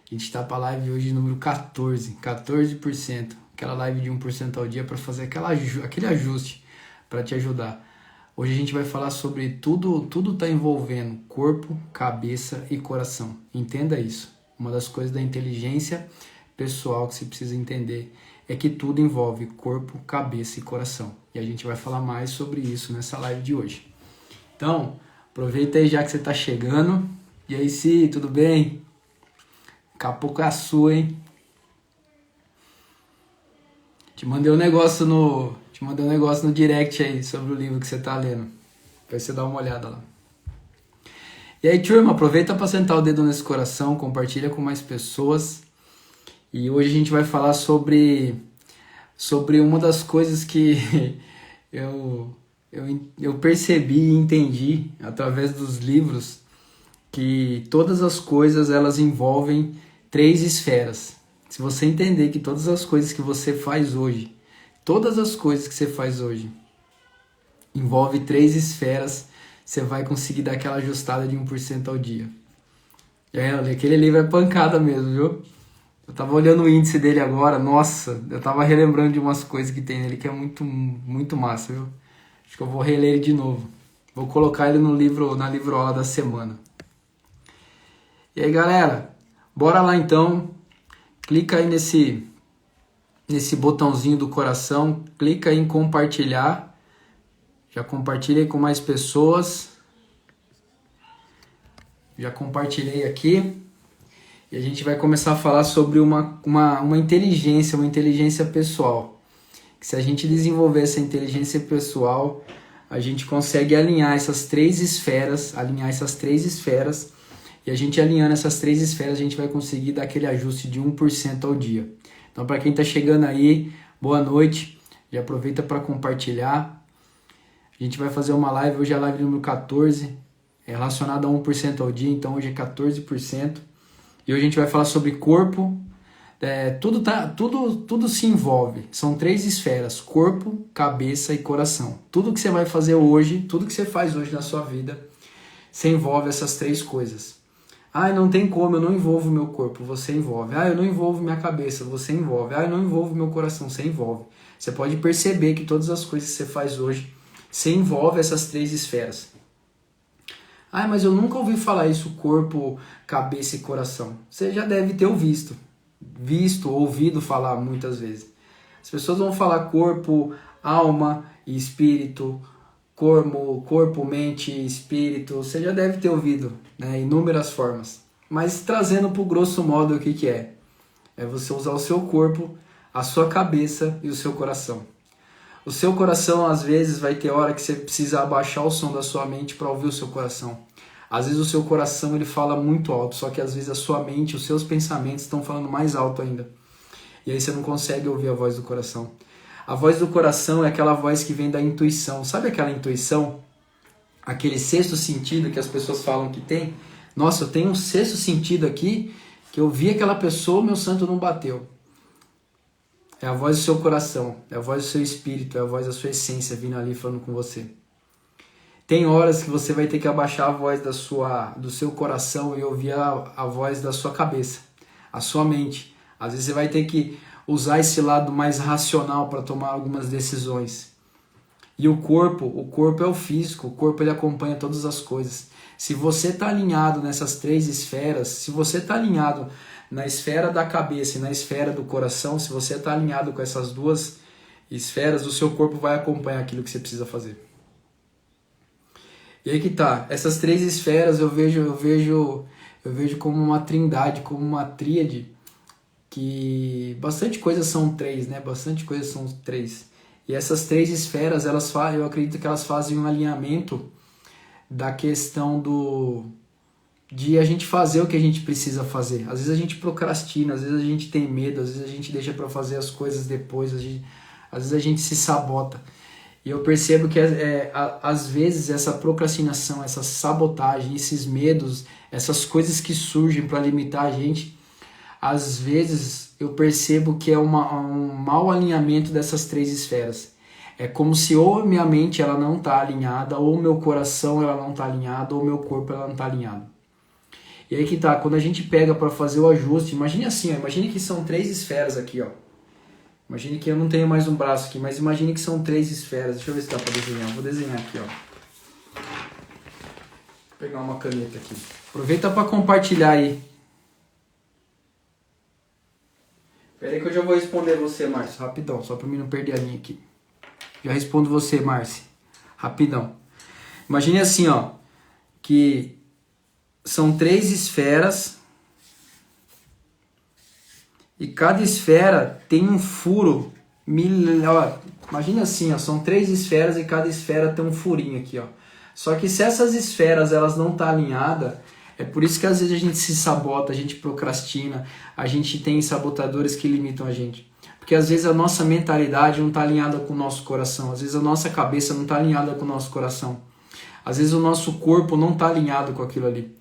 A gente tá pra live hoje número 14, 14%. Aquela live de 1% ao dia para fazer aquele ajuste para te ajudar. Hoje a gente vai falar sobre tudo tá envolvendo corpo, cabeça e coração. Entenda isso. Uma das coisas da inteligência pessoal que você precisa entender é que tudo envolve corpo, cabeça e coração. E a gente vai falar mais sobre isso nessa live de hoje. Então, aproveita aí já que você está chegando. E aí, Si, tudo bem? Daqui a pouco é a sua, hein? Te mandei um negócio no direct aí sobre o livro que você tá lendo. Pra você dar uma olhada lá. E aí, turma, aproveita para sentar o dedo nesse coração, compartilha com mais pessoas. E hoje a gente vai falar sobre uma das coisas que eu percebi e entendi através dos livros, que todas as coisas elas envolvem 3 esferas. Se você entender que todas as coisas que você faz hoje, envolve 3 esferas, você vai conseguir dar aquela ajustada de 1% ao dia. Aquele livro é pancada mesmo, viu? Eu tava olhando o índice dele agora, nossa, eu tava relembrando de umas coisas que tem nele que é muito, muito massa, viu? Acho que eu vou reler ele de novo. Vou colocar ele na livrola da semana. E aí, galera, bora lá então. Clica aí nesse botãozinho do coração, clica aí em compartilhar. Já compartilhei com mais pessoas. Já compartilhei aqui. E a gente vai começar a falar sobre uma inteligência pessoal. Que se a gente desenvolver essa inteligência pessoal, a gente consegue alinhar essas 3 esferas, e a gente alinhando essas 3 esferas, a gente vai conseguir dar aquele ajuste de 1% ao dia. Então, para quem está chegando aí, boa noite. Já aproveita para compartilhar. A gente vai fazer uma live, hoje é a live número 14, relacionada a 1% ao dia, então hoje é 14%. E hoje a gente vai falar sobre corpo. Tudo se envolve. São 3 esferas: corpo, cabeça e coração. Tudo que você vai fazer hoje, tudo que você faz hoje na sua vida, você envolve essas 3 coisas. Não tem como, eu não envolvo meu corpo, você envolve. Eu não envolvo minha cabeça, você envolve. Eu não envolvo meu coração, você envolve. Você pode perceber que todas as coisas que você faz hoje, você envolve essas 3 esferas. Mas eu nunca ouvi falar isso, corpo, cabeça e coração. Você já deve ter ouvido falar muitas vezes. As pessoas vão falar corpo, alma e espírito, corpo, mente e espírito. Você já deve ter ouvido, né, inúmeras formas. Mas trazendo para o grosso modo o que é? É você usar o seu corpo, a sua cabeça e o seu coração. O seu coração, às vezes, vai ter hora que você precisa abaixar o som da sua mente para ouvir o seu coração. Às vezes o seu coração ele fala muito alto, só que às vezes a sua mente, os seus pensamentos estão falando mais alto ainda. E aí você não consegue ouvir a voz do coração. A voz do coração é aquela voz que vem da intuição. Sabe aquela intuição? Aquele sexto sentido que as pessoas falam que tem? Nossa, eu tenho um sexto sentido aqui, que eu vi aquela pessoa, meu santo não bateu. É a voz do seu coração, é a voz do seu espírito, é a voz da sua essência vindo ali falando com você. Tem horas que você vai ter que abaixar a voz do seu coração e ouvir a voz da sua cabeça, a sua mente. Às vezes você vai ter que usar esse lado mais racional para tomar algumas decisões. E o corpo é o físico, o corpo ele acompanha todas as coisas. Se você está alinhado nessas 3 esferas, se você está alinhado na esfera da cabeça e na esfera do coração, se você está alinhado com essas 2 esferas, o seu corpo vai acompanhar aquilo que você precisa fazer. E aí que tá, essas 3 esferas eu vejo como uma trindade, como uma tríade, que bastante coisas são 3, né? Bastante coisas são 3. E essas 3 esferas, eu acredito que elas fazem um alinhamento da questão de a gente fazer o que a gente precisa fazer. Às vezes a gente procrastina, às vezes a gente tem medo, às vezes a gente deixa para fazer as coisas depois, às vezes a gente se sabota. E eu percebo que às vezes essa procrastinação, essa sabotagem, esses medos, essas coisas que surgem para limitar a gente, às vezes eu percebo que é um mau alinhamento dessas 3 esferas. É como se ou minha mente ela não está alinhada, ou meu coração ela não está alinhada, ou meu corpo ela não está alinhado. E aí que tá, quando a gente pega para fazer o ajuste, imagine assim, ó, imagine que são 3 esferas aqui, ó. Imagine que eu não tenho mais um braço aqui, mas imagine que são 3 esferas. Deixa eu ver se dá para desenhar. Vou desenhar aqui, ó. Vou pegar uma caneta aqui. Aproveita para compartilhar aí. Espera aí que eu já vou responder você, Márcio, rapidão, só para mim não perder a linha aqui. Já respondo você, Márcio, rapidão. Imagine assim, ó, que são 3 esferas e cada esfera tem um furo. Ó, imagina assim, ó, são 3 esferas e cada esfera tem um furinho aqui, ó. Só que se essas esferas elas não estão alinhadas, é por isso que às vezes a gente se sabota, a gente procrastina, a gente tem sabotadores que limitam a gente. Porque às vezes a nossa mentalidade não está alinhada com o nosso coração, às vezes a nossa cabeça não está alinhada com o nosso coração, às vezes o nosso corpo não está alinhado com aquilo ali.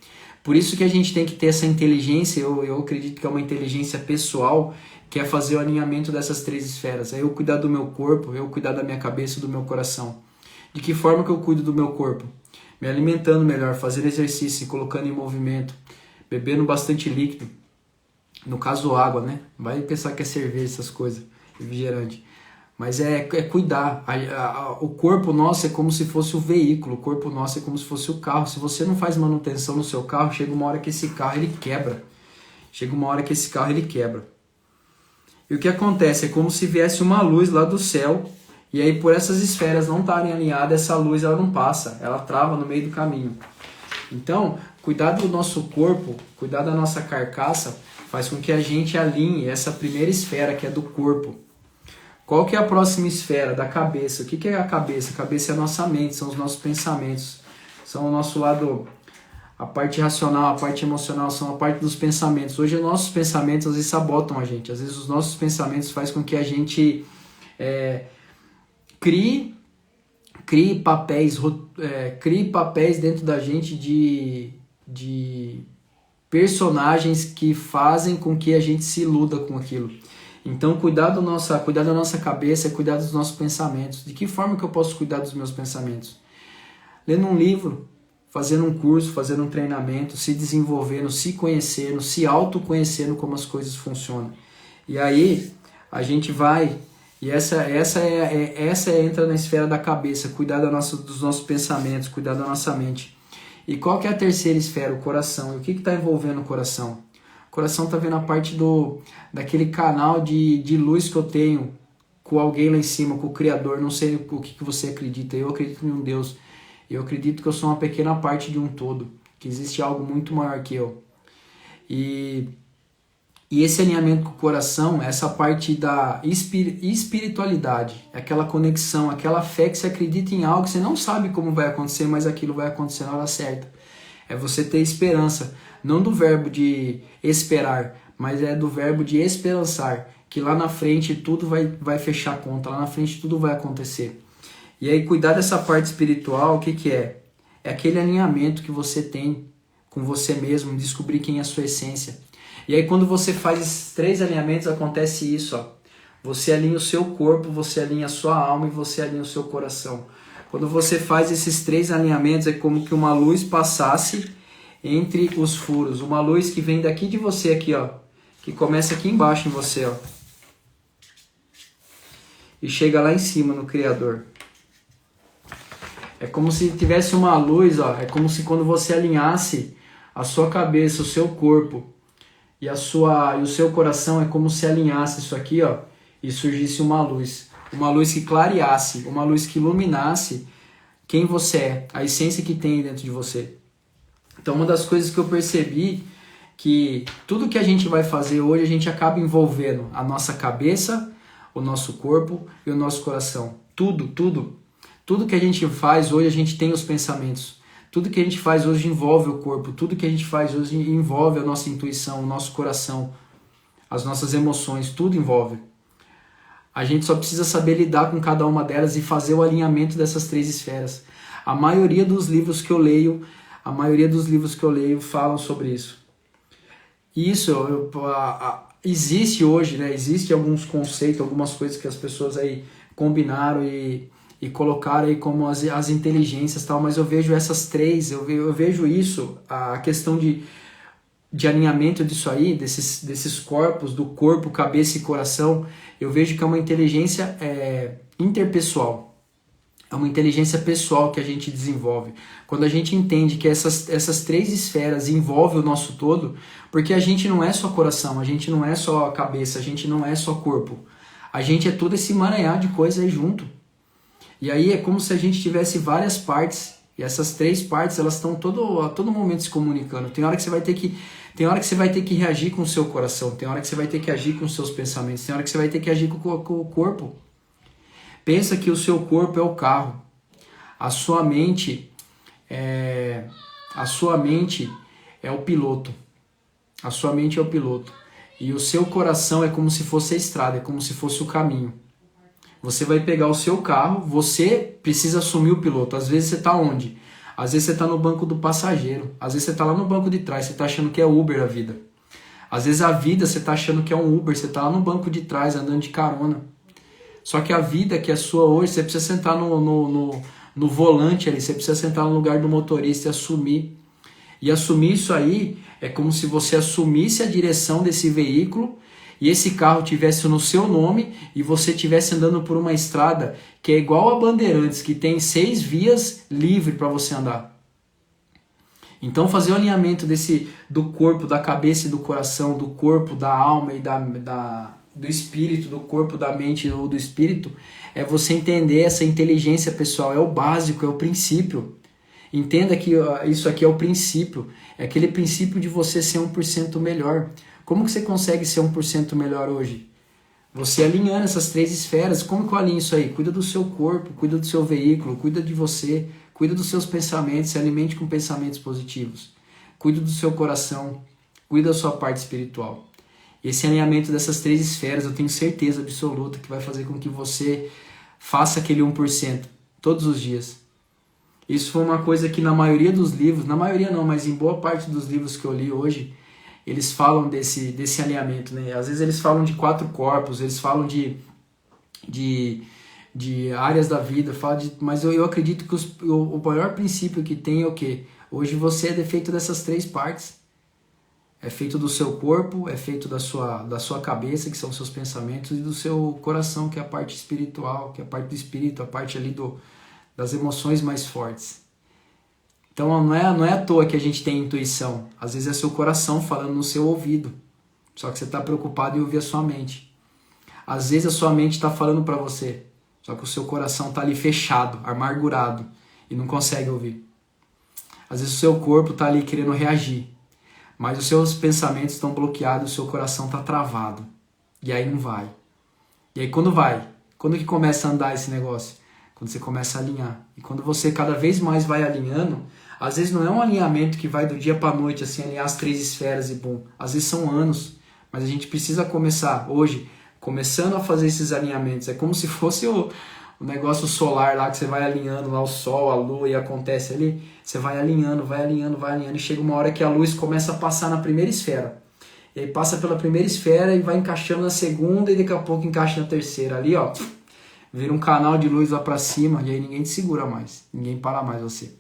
Por isso que a gente tem que ter essa inteligência, eu acredito que é uma inteligência pessoal, que é fazer o alinhamento dessas 3 esferas. É eu cuidar do meu corpo, eu cuidar da minha cabeça e do meu coração. De que forma que eu cuido do meu corpo? Me alimentando melhor, fazendo exercício, colocando em movimento, bebendo bastante líquido. No caso, água, né? Vai pensar que é cerveja, essas coisas, refrigerante. Mas é cuidar. O corpo nosso é como se fosse o veículo, o corpo nosso é como se fosse o carro. Se você não faz manutenção no seu carro, chega uma hora que esse carro ele quebra. E o que acontece? É como se viesse uma luz lá do céu, e aí por essas esferas não estarem alinhadas, essa luz ela não passa, ela trava no meio do caminho. Então, cuidar do nosso corpo, cuidar da nossa carcaça, faz com que a gente alinhe essa primeira esfera que é do corpo. Qual que é a próxima esfera? Da cabeça. O que é a cabeça? A cabeça é a nossa mente, são os nossos pensamentos. São o nosso lado, a parte racional, a parte emocional, são a parte dos pensamentos. Hoje os nossos pensamentos às vezes sabotam a gente. Às vezes os nossos pensamentos fazem com que a gente crie papéis dentro da gente de personagens que fazem com que a gente se iluda com aquilo. Então, cuidar da nossa cabeça é cuidar dos nossos pensamentos. De que forma que eu posso cuidar dos meus pensamentos? Lendo um livro, fazendo um curso, fazendo um treinamento, se desenvolvendo, se conhecendo, se autoconhecendo como as coisas funcionam. E aí, a gente vai... E essa entra na esfera da cabeça, cuidar dos nossos pensamentos, cuidar da nossa mente. E qual que é a terceira esfera? O coração. E o que está envolvendo o coração? O coração está vendo a parte daquele canal de luz que eu tenho com alguém lá em cima, com o Criador. Não sei o que você acredita. Eu acredito em um Deus. Eu acredito que eu sou uma pequena parte de um todo. Que existe algo muito maior que eu. E esse alinhamento com o coração, essa parte da espiritualidade, aquela conexão, aquela fé que você acredita em algo que você não sabe como vai acontecer, mas aquilo vai acontecer na hora certa. É você ter esperança, não do verbo de esperar, mas é do verbo de esperançar, que lá na frente tudo vai fechar a conta, lá na frente tudo vai acontecer. E aí cuidar dessa parte espiritual, o que é? É aquele alinhamento que você tem com você mesmo, descobrir quem é a sua essência. E aí quando você faz esses 3 alinhamentos, acontece isso, ó. Você alinha o seu corpo, você alinha a sua alma e você alinha o seu coração. Quando você faz esses 3 alinhamentos, é como que uma luz passasse entre os furos. Uma luz que vem daqui de você, aqui, ó. Que começa aqui embaixo em você, ó. E chega lá em cima no Criador. É como se tivesse uma luz, ó. É como se quando você alinhasse a sua cabeça, o seu corpo e o seu coração, é como se alinhasse isso aqui, ó, e surgisse uma luz que clareasse, uma luz que iluminasse quem você é, a essência que tem dentro de você. Então, uma das coisas que eu percebi, que tudo que a gente vai fazer hoje, a gente acaba envolvendo a nossa cabeça, o nosso corpo e o nosso coração. Tudo que a gente faz hoje, a gente tem os pensamentos. Tudo que a gente faz hoje envolve o corpo, tudo que a gente faz hoje envolve a nossa intuição, o nosso coração, as nossas emoções, tudo envolve. A gente só precisa saber lidar com cada uma delas e fazer o alinhamento dessas 3 esferas. A maioria dos livros que eu leio falam sobre isso. Isso existe hoje, né? Existe alguns conceitos, algumas coisas que as pessoas aí combinaram e colocaram aí como as inteligências e tal, mas eu vejo essas 3, eu vejo isso, a questão de de alinhamento disso aí, desses corpos, do corpo, cabeça e coração, eu vejo que é uma inteligência interpessoal. É uma inteligência pessoal que a gente desenvolve. Quando a gente entende que essas três esferas envolvem o nosso todo, porque a gente não é só coração, a gente não é só cabeça, a gente não é só corpo. A gente é todo esse emaranhado de coisa aí junto. E aí é como se a gente tivesse várias partes, e essas três partes, elas estão a todo momento se comunicando. Tem hora que você vai ter que reagir com o seu coração, tem hora que você vai ter que agir com os seus pensamentos, tem hora que você vai ter que agir com o corpo. Pensa que o seu corpo é o carro, a sua mente é o piloto, a sua mente é o piloto, e o seu coração é como se fosse a estrada, é como se fosse o caminho. Você vai pegar o seu carro, você precisa assumir o piloto. Às vezes você está onde? Às vezes você está no banco do passageiro, às vezes você está lá no banco de trás, você está achando que é Uber a vida. Às vezes a vida você está achando que é um Uber, você está lá no banco de trás andando de carona. Só que a vida que é sua hoje, você precisa sentar no volante ali, você precisa sentar no lugar do motorista e assumir. E assumir isso aí é como se você assumisse a direção desse veículo e esse carro tivesse no seu nome e você estivesse andando por uma estrada que é igual a Bandeirantes, que tem 6 vias livres para você andar. Então fazer o alinhamento do corpo, da cabeça e do coração, do corpo, da alma e do espírito, do corpo, da mente ou do espírito, é você entender essa inteligência pessoal, é o básico, é o princípio. Entenda que isso aqui é o princípio, é aquele princípio de você ser 1% melhor. Como que você consegue ser 1% melhor hoje? Você alinhando essas três esferas. Como que eu alinho isso aí? Cuida do seu corpo, cuida do seu veículo, cuida de você, cuida dos seus pensamentos, se alimente com pensamentos positivos. Cuida do seu coração, cuida da sua parte espiritual. Esse alinhamento dessas três esferas, eu tenho certeza absoluta que vai fazer com que você faça aquele 1% todos os dias. Isso foi uma coisa que na maioria dos livros, na maioria não, mas em boa parte dos livros que eu li hoje, eles falam desse alinhamento, né? Às vezes eles falam de 4 corpos, eles falam de áreas da vida, mas eu acredito que o maior princípio que tem é o quê? Hoje você é feito dessas 3 partes. É feito do seu corpo, é feito da sua cabeça, que são os seus pensamentos, e do seu coração, que é a parte espiritual, que é a parte do espírito, a parte ali das emoções mais fortes. Então não é à toa que a gente tem intuição. Às vezes é seu coração falando no seu ouvido. Só que você está preocupado em ouvir a sua mente. Às vezes a sua mente está falando para você. Só que o seu coração está ali fechado, amargurado. E não consegue ouvir. Às vezes o seu corpo está ali querendo reagir. Mas os seus pensamentos estão bloqueados, o seu coração está travado. E aí não vai. E aí quando vai? Quando que começa a andar esse negócio? Quando você começa a alinhar. E quando você cada vez mais vai alinhando, às vezes não é um alinhamento que vai do dia para a noite, assim, alinhar as 3 esferas e bum. Às vezes são anos, mas a gente precisa começar hoje, começando a fazer esses alinhamentos. É como se fosse o negócio solar lá, que você vai alinhando lá o sol, a lua e acontece ali. Você vai alinhando, e chega uma hora que a luz começa a passar na primeira esfera. E aí passa pela primeira esfera e vai encaixando na segunda e daqui a pouco encaixa na terceira. Ali, ó, vira um canal de luz lá pra cima e aí ninguém te segura mais. Ninguém para mais você.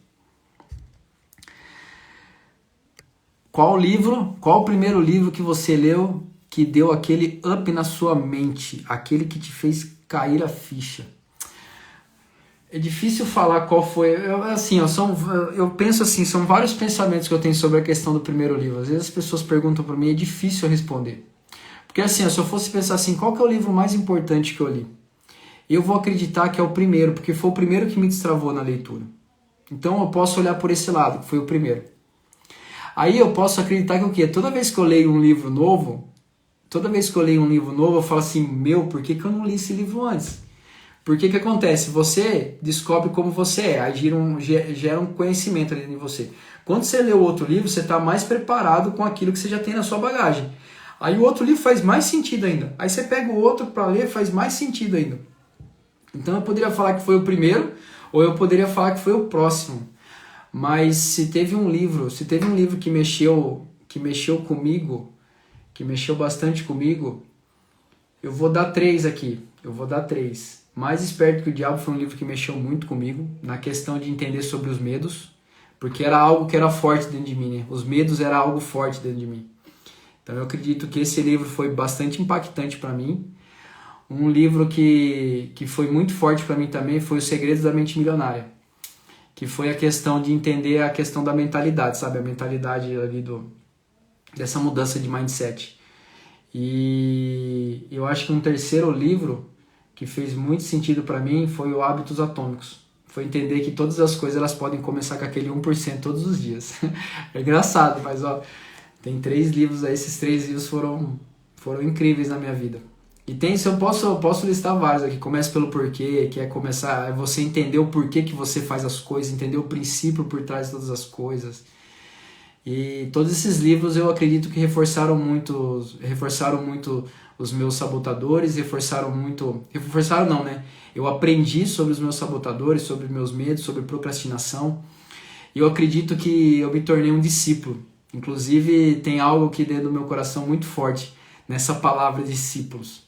Qual o primeiro livro que você leu que deu aquele up na sua mente? Aquele que te fez cair a ficha? É difícil falar qual foi. Eu penso assim, são vários pensamentos que eu tenho sobre a questão do primeiro livro. Às vezes as pessoas perguntam para mim, é difícil eu responder. Porque assim, se eu fosse pensar assim, qual que é o livro mais importante que eu li? Eu vou acreditar que é o primeiro, porque foi o primeiro que me destravou na leitura. Então eu posso olhar por esse lado, que foi o primeiro. Aí eu posso acreditar que o quê? Toda vez que eu leio um livro novo, eu falo assim, por que eu não li esse livro antes? Porque que acontece? Você descobre como você é, aí gera um conhecimento ali em você. Quando você lê o outro livro, você está mais preparado com aquilo que você já tem na sua bagagem. Aí o outro livro faz mais sentido ainda. Aí você pega o outro para ler, faz mais sentido ainda. Então eu poderia falar que foi o primeiro, ou eu poderia falar que foi o próximo. Mas se teve um livro que mexeu comigo, que mexeu bastante comigo, eu vou dar 3 aqui. Mais Esperto que o Diabo foi um livro que mexeu muito comigo, na questão de entender sobre os medos, porque era algo que era forte dentro de mim, né? Os medos era algo forte dentro de mim. Então eu acredito que esse livro foi bastante impactante para mim. Um livro que foi muito forte para mim também foi Os Segredos da Mente Milionária, que foi a questão de entender a questão da mentalidade, sabe? A mentalidade ali dessa mudança de mindset. E eu acho que um terceiro livro que fez muito sentido para mim foi o Hábitos Atômicos. Foi entender que todas as coisas elas podem começar com aquele 1% todos os dias. É engraçado, mas ó, tem 3 livros aí, esses 3 livros foram incríveis na minha vida. E tem, se eu posso listar vários aqui. Começa pelo porquê, que é começar, é você entender o porquê que você faz as coisas, entender o princípio por trás de todas as coisas. E todos esses livros eu acredito que reforçaram muito os meus sabotadores, reforçaram não, né? Eu aprendi sobre os meus sabotadores, sobre meus medos, sobre procrastinação. E eu acredito que eu me tornei um discípulo. Inclusive tem algo aqui dentro do meu coração muito forte nessa palavra discípulos.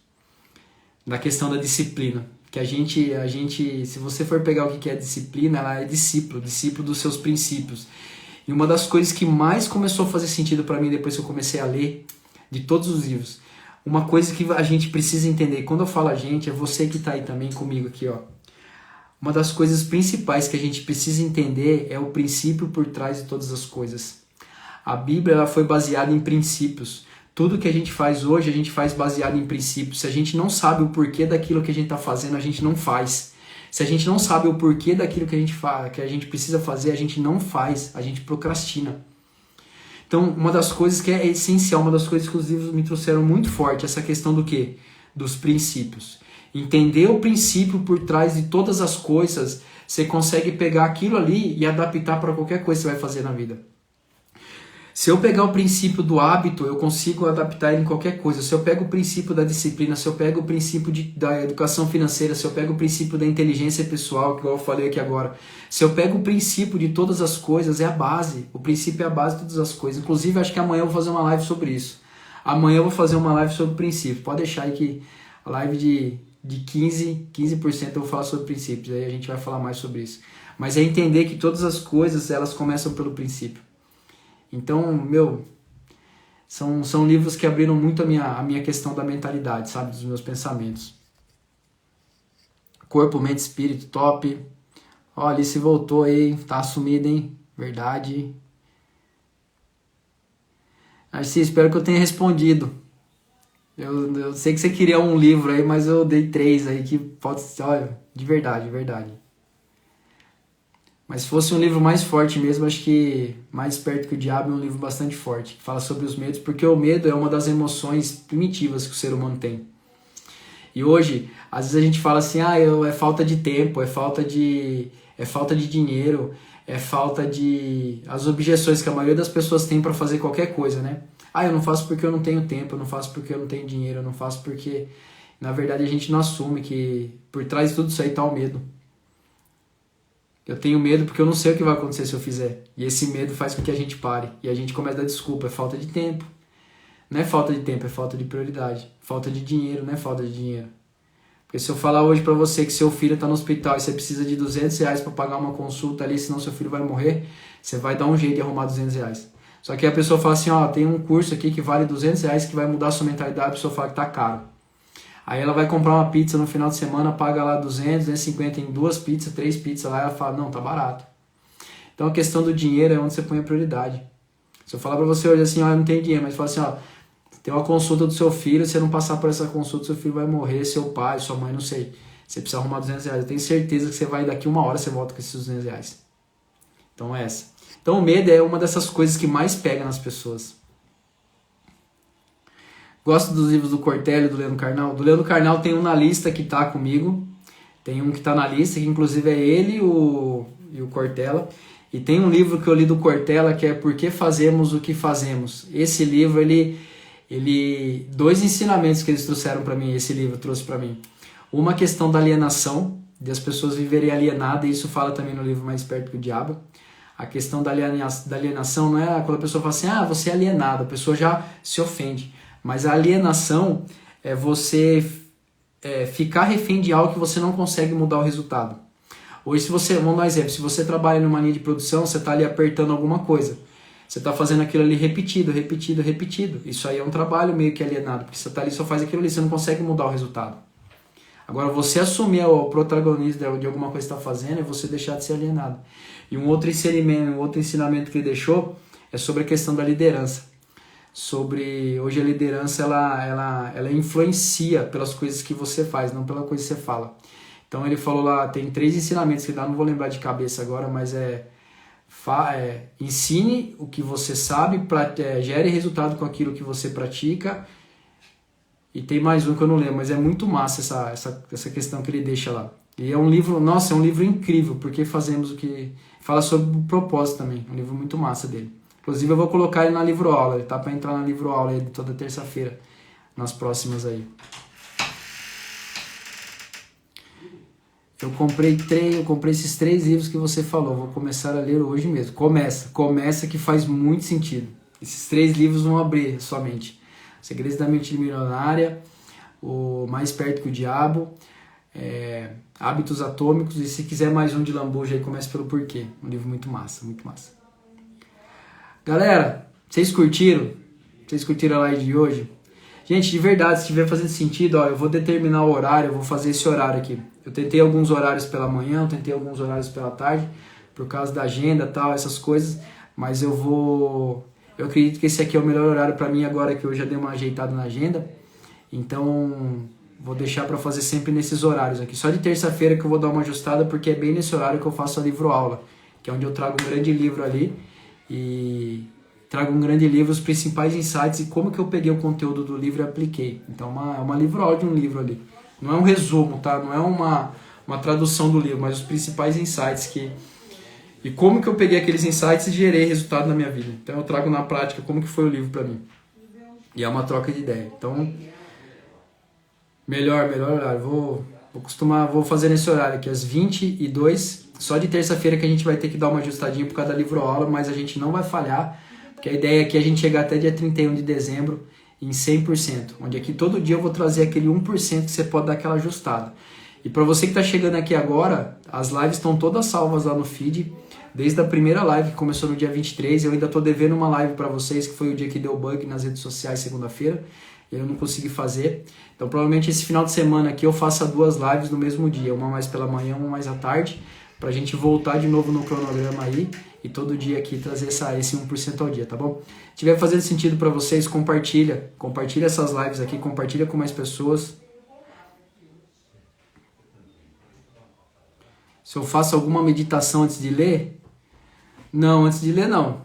Na questão da disciplina. Que a gente, se você for pegar o que é disciplina, ela é discípulo dos seus princípios. E uma das coisas que mais começou a fazer sentido para mim depois que eu comecei a ler, de todos os livros, uma coisa que a gente precisa entender, quando eu falo a gente, é você que está aí também comigo aqui, ó. Uma das coisas principais que a gente precisa entender é o princípio por trás de todas as coisas. A Bíblia ela foi baseada em princípios. Tudo que a gente faz hoje, a gente faz baseado em princípios. Se a gente não sabe o porquê daquilo que a gente está fazendo, a gente não faz. Se a gente não sabe o porquê daquilo que a gente precisa fazer, a gente não faz, a gente procrastina. Então, uma das coisas que é essencial, uma das coisas que os livros me trouxeram muito forte, essa questão do quê? Dos princípios. Entender o princípio por trás de todas as coisas, você consegue pegar aquilo ali e adaptar para qualquer coisa que você vai fazer na vida. Se eu pegar o princípio do hábito, eu consigo adaptar ele em qualquer coisa. Se eu pego o princípio da disciplina, se eu pego o princípio da educação financeira, se eu pego o princípio da inteligência pessoal, que eu falei aqui agora, se eu pego o princípio de todas as coisas, é a base. O princípio é a base de todas as coisas. Inclusive, acho que amanhã eu vou fazer uma live sobre isso. Amanhã eu vou fazer uma live sobre princípio. Pode deixar aí que a live de 15% eu vou falar sobre princípios. Aí a gente vai falar mais sobre isso. Mas é entender que todas as coisas, elas começam pelo princípio. Então, são livros que abriram muito a minha questão da mentalidade, sabe? Dos meus pensamentos. Corpo, Mente, Espírito, top. Ó, Alice voltou aí, tá assumida, hein? Verdade. Arci, espero que eu tenha respondido. Eu sei que você queria um livro aí, mas eu dei 3 aí que pode ser, olha, de verdade. Mas se fosse um livro mais forte mesmo, acho que Mais Esperto que o Diabo é um livro bastante forte, que fala sobre os medos, porque o medo é uma das emoções primitivas que o ser humano tem. E hoje, às vezes a gente fala assim, é falta de tempo, é falta de dinheiro, é falta de... as objeções que a maioria das pessoas tem para fazer qualquer coisa, né? Eu não faço porque eu não tenho tempo, eu não faço porque eu não tenho dinheiro, eu não faço porque... Na verdade, a gente não assume que por trás de tudo isso aí está o medo. Eu tenho medo porque eu não sei o que vai acontecer se eu fizer. E esse medo faz com que a gente pare. E a gente começa a dar desculpa. É falta de tempo. Não é falta de tempo, é falta de prioridade. Falta de dinheiro, não é falta de dinheiro. Porque se eu falar hoje pra você que seu filho tá no hospital e você precisa de R$200 pra pagar uma consulta ali, senão seu filho vai morrer, você vai dar um jeito de arrumar R$200. Só que a pessoa fala assim, tem um curso aqui que vale R$200 que vai mudar a sua mentalidade, a pessoa fala que tá caro. Aí ela vai comprar uma pizza no final de semana, paga lá 200, 250 em 2 pizzas, 3 pizzas lá, ela fala, não, tá barato. Então a questão do dinheiro é onde você põe a prioridade. Se eu falar pra você hoje assim, eu não tenho dinheiro, mas fala assim, tem uma consulta do seu filho, se você não passar por essa consulta, seu filho vai morrer, seu pai, sua mãe, não sei. Você precisa arrumar R$200. Eu tenho certeza que você vai, daqui 1 hora, você volta com esses R$200. Então é essa. Então o medo é uma dessas coisas que mais pega nas pessoas. Gosto dos livros do Cortella e do Leandro Carnal. Do Leandro Carnal tem um na lista que tá comigo. Tem um que tá na lista, que inclusive é ele e o Cortella. E tem um livro que eu li do Cortella que é Por que Fazemos o que Fazemos. Esse livro, ele 2 ensinamentos que eles trouxeram para mim, esse livro trouxe para mim. Uma questão da alienação, de as pessoas viverem alienadas, e isso fala também no livro Mais Esperto que o Diabo. A questão da alienação não é quando a pessoa fala assim, você é alienado, a pessoa já se ofende. Mas a alienação é você ficar refém de algo que você não consegue mudar o resultado. Hoje, se você, vamos dar um exemplo, se você trabalha numa linha de produção, você está ali apertando alguma coisa. Você está fazendo aquilo ali repetido, repetido, repetido. Isso aí é um trabalho meio que alienado, porque você está ali e só faz aquilo ali, você não consegue mudar o resultado. Agora, você assumir o protagonismo de alguma coisa que está fazendo é você deixar de ser alienado. E um outro ensinamento que ele deixou é sobre a questão da liderança. Hoje a liderança ela influencia pelas coisas que você faz, não pela coisa que você fala. Então ele falou lá, tem 3 ensinamentos que não vou lembrar de cabeça agora, mas ensine o que você sabe, gere resultado com aquilo que você pratica. E tem mais um que eu não lembro, mas é muito massa essa questão que ele deixa lá. E é um livro, nossa, é um livro incrível, porque fazemos o que... Fala sobre o propósito também, um livro muito massa dele. Inclusive eu vou colocar ele na livro-aula, ele tá para entrar na livro-aula aí toda terça-feira, nas próximas aí. Eu comprei esses 3 livros que você falou, vou começar a ler hoje mesmo. Começa que faz muito sentido. Esses 3 livros vão abrir a sua mente. Segredos da Mente Milionária, O Mais Perto que o Diabo, Hábitos Atômicos, e se quiser mais um de lambuja aí, comece pelo Porquê. Um livro muito massa, muito massa. Galera, vocês curtiram? Vocês curtiram a live de hoje? Gente, de verdade, se estiver fazendo sentido, eu vou determinar o horário, eu vou fazer esse horário aqui. Eu tentei alguns horários pela manhã, eu tentei alguns horários pela tarde, por causa da agenda e tal, essas coisas, mas eu acredito que esse aqui é o melhor horário para mim agora que eu já dei uma ajeitada na agenda. Então, vou deixar para fazer sempre nesses horários aqui. Só de terça-feira que eu vou dar uma ajustada, porque é bem nesse horário que eu faço a livro-aula, que é onde eu trago um grande livro ali e trago um grande livro, os principais insights e como que eu peguei o conteúdo do livro e apliquei. Então, é uma livro-aula de um livro ali. Não é um resumo, tá? Não é uma tradução do livro, mas os principais insights e como que eu peguei aqueles insights e gerei resultado na minha vida. Então eu trago na prática como que foi o livro para mim. E é uma troca de ideia. Então, melhor horário. Vou fazer nesse horário aqui, às 22, só de terça-feira que a gente vai ter que dar uma ajustadinha por causa da livro-aula, mas a gente não vai falhar, porque a ideia aqui é a gente chegar até dia 31 de dezembro em 100%, onde aqui todo dia eu vou trazer aquele 1% que você pode dar aquela ajustada. E para você que está chegando aqui agora, as lives estão todas salvas lá no feed, desde a primeira live que começou no dia 23, eu ainda estou devendo uma live para vocês, que foi o dia que deu bug nas redes sociais, segunda-feira, e eu não consegui fazer. Então provavelmente esse final de semana aqui eu faça 2 lives no mesmo dia, uma mais pela manhã, uma mais à tarde, para a gente voltar de novo no cronograma aí, e todo dia aqui trazer esse 1% ao dia, tá bom? Se tiver fazendo sentido para vocês, compartilha essas lives aqui, compartilha com mais pessoas. Se eu faço alguma meditação antes de ler? Não, antes de ler não.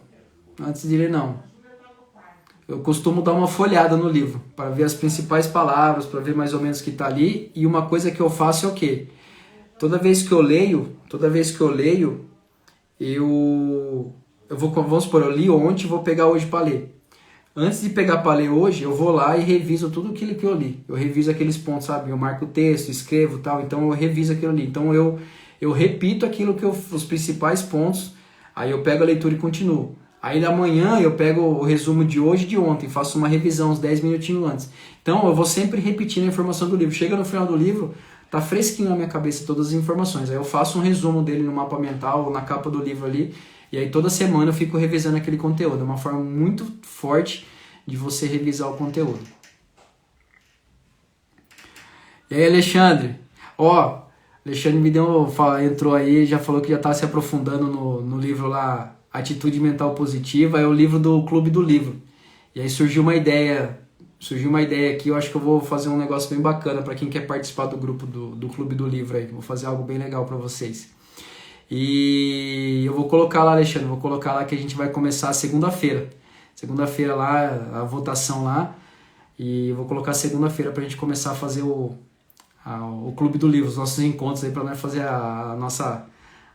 Eu costumo dar uma folhada no livro, para ver as principais palavras, para ver mais ou menos o que está ali, e uma coisa que eu faço é o quê? Toda vez que eu leio, vamos supor, eu li ontem e vou pegar hoje para ler. Antes de pegar para ler hoje, eu vou lá e reviso tudo aquilo que eu li. Eu reviso aqueles pontos, sabe? Eu marco o texto, escrevo tal, então eu reviso aquilo ali. Então eu repito aquilo os principais pontos, aí eu pego a leitura e continuo. Aí da manhã eu pego o resumo de hoje e de ontem, faço uma revisão uns 10 minutinhos antes. Então eu vou sempre repetindo a informação do livro. Chega no final do livro, tá fresquinho na minha cabeça todas as informações. Aí eu faço um resumo dele no mapa mental ou na capa do livro ali. E aí toda semana eu fico revisando aquele conteúdo. É uma forma muito forte de você revisar o conteúdo. E aí, Alexandre? Alexandre entrou aí, já falou que já está se aprofundando no livro lá, Atitude Mental Positiva. É o livro do Clube do Livro. E aí surgiu uma ideia aqui, eu acho que eu vou fazer um negócio bem bacana para quem quer participar do grupo do Clube do Livro aí. Vou fazer algo bem legal para vocês. E eu vou colocar lá, Alexandre, que a gente vai começar segunda-feira. Segunda-feira lá, a votação lá. E eu vou colocar segunda-feira pra gente começar a fazer o Clube do Livro, os nossos encontros aí pra nós fazer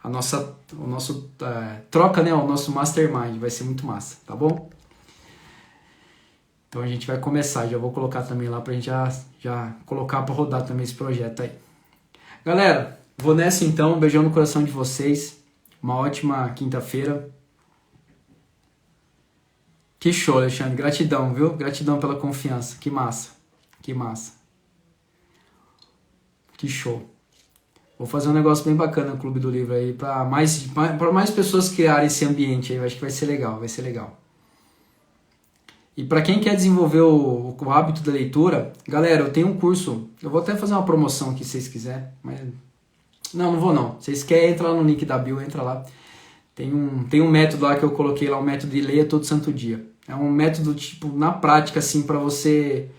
o nosso troca, né? O nosso mastermind. Vai ser muito massa, tá bom? Então a gente vai começar, já vou colocar também lá pra gente já colocar pra rodar também esse projeto aí. Galera, vou nessa então, um beijão no coração de vocês, uma ótima quinta-feira. Que show, Alexandre, gratidão, viu? Gratidão pela confiança, que massa, que show. Vou fazer um negócio bem bacana no Clube do Livro aí, para mais pessoas criarem esse ambiente aí. Eu acho que vai ser legal, vai ser legal. E para quem quer desenvolver o hábito da leitura, galera, eu tenho um curso, eu vou até fazer uma promoção aqui se vocês quiserem, mas não vou não. Vocês querem entrar lá no link da bio, entra lá. Tem um método lá que eu coloquei lá, um método de leia todo santo dia. É um método, tipo, na prática, assim, para você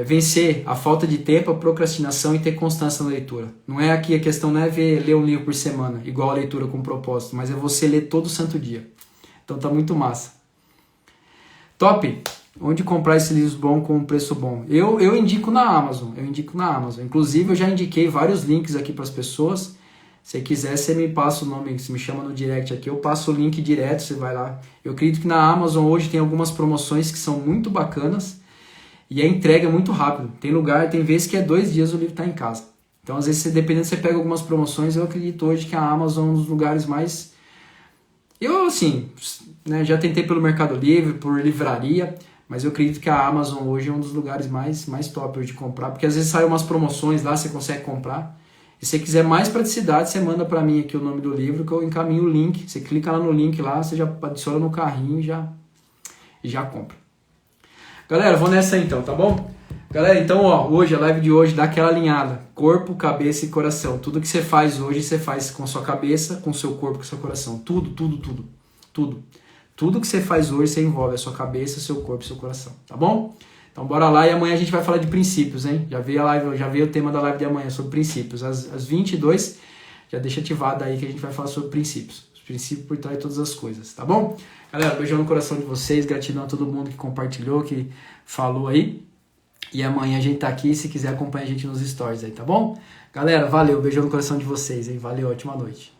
vencer a falta de tempo, a procrastinação e ter constância na leitura. Não é aqui, a questão não é ler um livro por semana, igual a leitura com propósito, mas é você ler todo santo dia. Então tá muito massa. Top! Onde comprar esses livros bons com um preço bom? Eu indico na Amazon, Inclusive eu já indiquei vários links aqui para as pessoas. Se quiser, você me passa o nome, você me chama no direct aqui, eu passo o link direto, você vai lá. Eu acredito que na Amazon hoje tem algumas promoções que são muito bacanas e a entrega é muito rápido. Tem vezes que é 2 dias o livro está em casa. Então, às vezes, dependendo, você pega algumas promoções. Eu acredito hoje que a Amazon é um dos lugares mais... Eu, assim, né, já tentei pelo Mercado Livre, por livraria, mas eu acredito que a Amazon hoje é um dos lugares mais top de comprar, porque às vezes saem umas promoções lá, você consegue comprar. E se você quiser mais praticidade, você manda para mim aqui o nome do livro, que eu encaminho o link. Você clica lá no link lá, você já adiciona no carrinho e já compra. Galera, vou nessa aí então, tá bom? Galera, então, ó, hoje, a live de hoje dá aquela alinhada. Corpo, cabeça e coração. Tudo que você faz hoje, você faz com sua cabeça, com seu corpo, com seu coração. Tudo. Tudo que você faz hoje, você envolve a sua cabeça, seu corpo e seu coração, tá bom? Então bora lá, e amanhã a gente vai falar de princípios, hein? Já veio o tema da live de amanhã sobre princípios. Às 22, já deixa ativado aí que a gente vai falar sobre princípios. Os princípios por trás de todas as coisas, tá bom? Galera, beijão no coração de vocês, gratidão a todo mundo que compartilhou, que falou aí. E amanhã a gente tá aqui, se quiser acompanhar a gente nos stories aí, tá bom? Galera, valeu, beijão no coração de vocês, hein? Valeu, ótima noite.